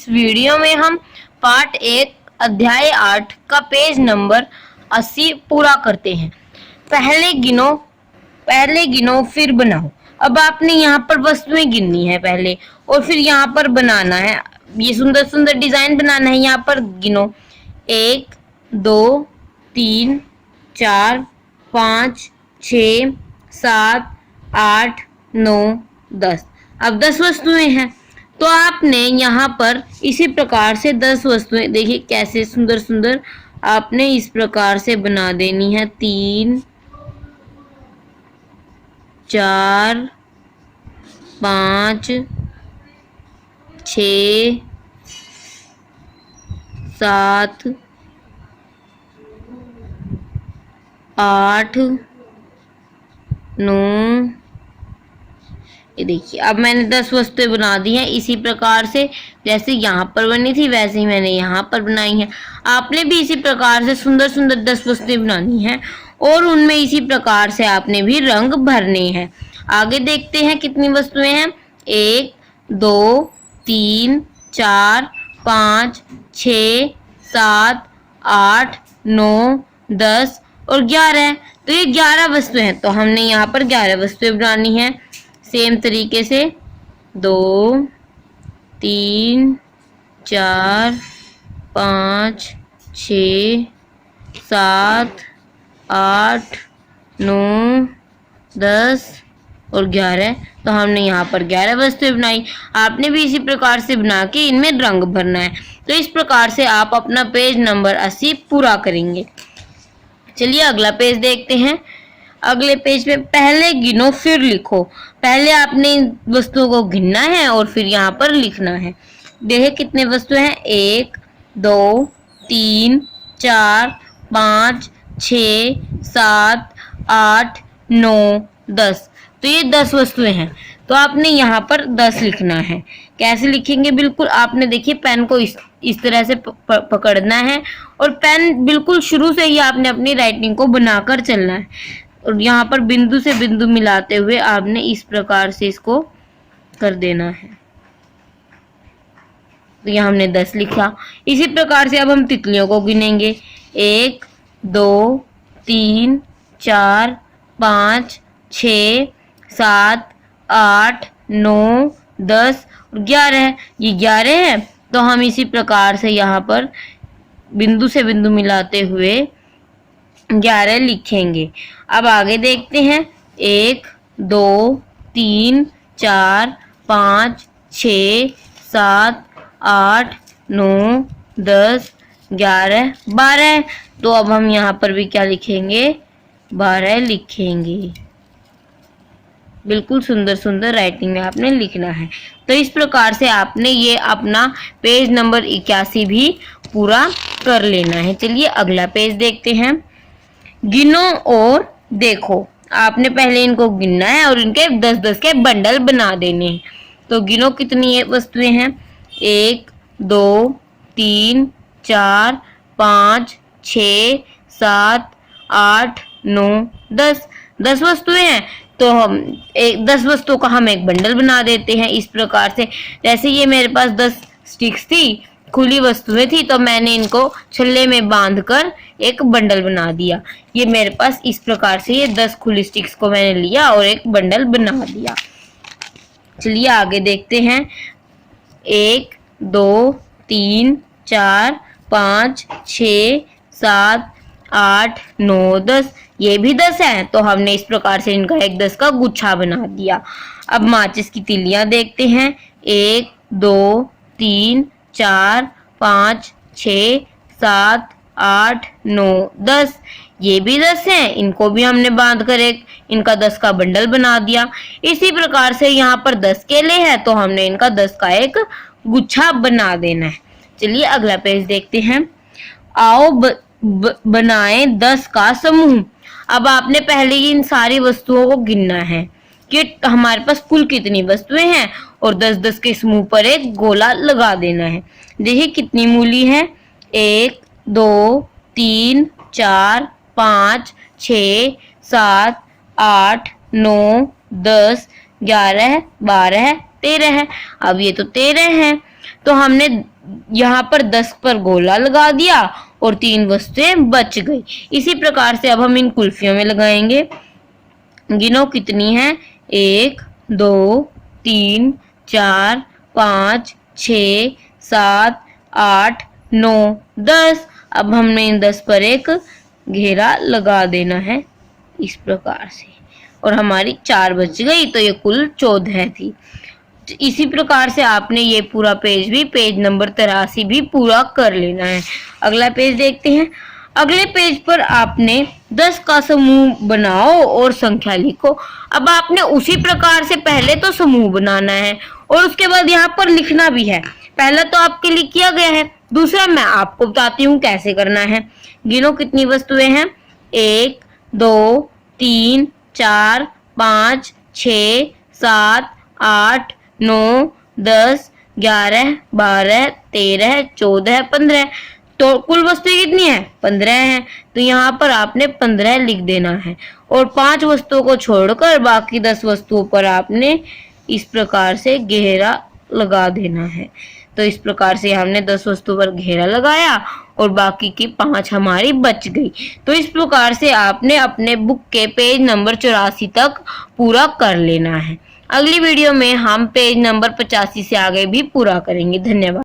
Video में हम part 1 अध्याय 8 का पेज नंबर 80 पूरा करते हैं। पहले गिनो फिर बनाओ। अब आपने यहाँ पर वस्तुएं गिननी है पहले और फिर यहाँ पर बनाना है। ये सुंदर सुंदर डिजाइन बनाना है। यहाँ पर गिनो 1 2 3 4 5 6 7 8 9 10। अब 10 वस्तुएं हैं तो आपने यहाँ पर इसी प्रकार से 10 वस्तुएं, देखिए कैसे सुंदर सुंदर आपने इस प्रकार से बना देनी है। 3 4 5 6 7 8 9। ये देखिए अब मैंने 10 वस्तुएं बना दी हैं इसी प्रकार से, जैसे यहाँ पर बनी थी वैसे ही मैंने यहाँ पर बनाई है। आपने भी इसी प्रकार से सुंदर सुंदर 10 वस्तुएं बनानी हैं और उनमें इसी प्रकार से आपने भी रंग भरने हैं। आगे देखते हैं कितनी वस्तुएं हैं। 1 2 3 4 5 6 7 8 9 10 और 11। तो ये 11 वस्तुएं हैं तो हमने यहाँ पर 11 वस्तुएं बनानी है। सेम तरीके से 2 3 4 5 6 7 8 9 10 और 11। तो हमने यहाँ पर 11 वस्तुएं बनाई। आपने भी इसी प्रकार से बना के इनमें रंग भरना है। तो इस प्रकार से आप अपना पेज नंबर 80 पूरा करेंगे। चलिए अगला पेज देखते हैं। अगले पेज पे पहले गिनो फिर लिखो। पहले आपने वस्तुओं को गिनना है और फिर यहाँ पर लिखना है। देखिए कितने वस्तुएं हैं। 1 2 3 4 5 6 7 8 9 10। तो ये 10 वस्तुएं हैं तो आपने यहाँ पर 10 लिखना है। कैसे लिखेंगे, बिल्कुल आपने देखिए पेन को इस तरह से पकड़ना है और पेन बिल्कुल शुरू से ही आपने अपनी राइटिंग को बनाकर चलना है और यहाँ पर बिंदु से बिंदु मिलाते हुए आपने इस प्रकार से इसको कर देना है। तो यहाँ हमने 10 लिखा। इसी प्रकार से अब हम तितलियों को गिनेंगे। 1 2 3 4 5 6 7 8 9 10 और 11। ये 11 है तो हम इसी प्रकार से यहाँ पर बिंदु से बिंदु मिलाते हुए 11 लिखेंगे। अब आगे देखते हैं। 1 2 3 4 5 6 7 8 9 10 11 12। तो अब हम यहाँ पर भी क्या लिखेंगे, 12 लिखेंगे। बिल्कुल सुंदर सुंदर राइटिंग में आपने लिखना है। तो इस प्रकार से आपने ये अपना पेज नंबर 81 भी पूरा कर लेना है। चलिए अगला पेज देखते हैं। गिनो और देखो। आपने पहले इनको गिनना है और इनके 10-10 के बंडल बना देने हैं। तो गिनो कितनी वस्तुएं हैं। 1 2 3 4 5 6 7 8 9 10। 10 वस्तुएं हैं तो हम 10 वस्तुओं का हम एक बंडल बना देते हैं इस प्रकार से। जैसे ये मेरे पास 10 स्टिक्स थी, खुली वस्तुएं थी, तो मैंने इनको छल्ले में बांधकर एक बंडल बना दिया। ये मेरे पास इस प्रकार से ये 10 खुली स्टिक्स को मैंने लिया और एक बंडल बना दिया। चलिए आगे देखते हैं। 1 2 3 4 5 6 7 8 9 10। ये भी 10 है तो हमने इस प्रकार से इनका एक 10 का गुच्छा बना दिया। अब माचिस की तिलियां देखते हैं। 1 2 3 4 5 6 7 8 9 10। ये भी 10 हैं, इनको भी हमने बांध कर एक इनका 10 का बंडल बना दिया। इसी प्रकार से यहाँ पर 10 केले हैं तो हमने इनका 10 का एक गुच्छा बना देना है। चलिए अगला पेज देखते हैं। आओ बनाएं 10 का समूह। अब आपने पहले ही इन सारी वस्तुओं को गिनना है कि हमारे पास कुल कितनी वस्तुएं हैं और 10-10 के समूह पर एक गोला लगा देना है। देखिए कितनी मूली है। 1 2 3 4 5 6 7 8 9 10 11 12 13 है। अब ये तो 13 है तो हमने यहाँ पर 10 पर गोला लगा दिया और 3 वस्तुएं बच गई। इसी प्रकार से अब हम इन कुल्फियों में लगाएंगे। गिनो कितनी है, 1 2 3 4 5 6 7 8 9 10। अब हमने इन 10 पर एक घेरा लगा देना है इस प्रकार से, और हमारी 4 बच गई, तो ये कुल 14 थी। इसी प्रकार से आपने ये पूरा पेज भी, पेज नंबर 83 भी पूरा कर लेना है। अगला पेज देखते हैं। अगले पेज पर आपने 10 का समूह बनाओ और संख्या लिखो। अब आपने उसी प्रकार से पहले तो समूह बनाना है और उसके बाद यहाँ पर लिखना भी है। पहला तो आपके लिए किया गया है, दूसरा मैं आपको बताती हूँ कैसे करना है। गिनो कितनी वस्तुएं हैं, 1 2 3 4 5 6 7 8 9 10 11 12 13 14 15। तो कुल वस्तुएं कितनी है, 15 है। तो यहाँ पर आपने 15 लिख देना है और 5 वस्तुओं को छोड़कर बाकी 10 वस्तुओं पर आपने इस प्रकार से घेरा लगा देना है। तो इस प्रकार से हमने 10 वस्तुओं पर घेरा लगाया और बाकी की 5 हमारी बच गई। तो इस प्रकार से आपने अपने बुक के पेज नंबर 84 तक पूरा कर लेना है। अगली वीडियो में हम पेज नंबर 85 से आगे भी पूरा करेंगे। धन्यवाद।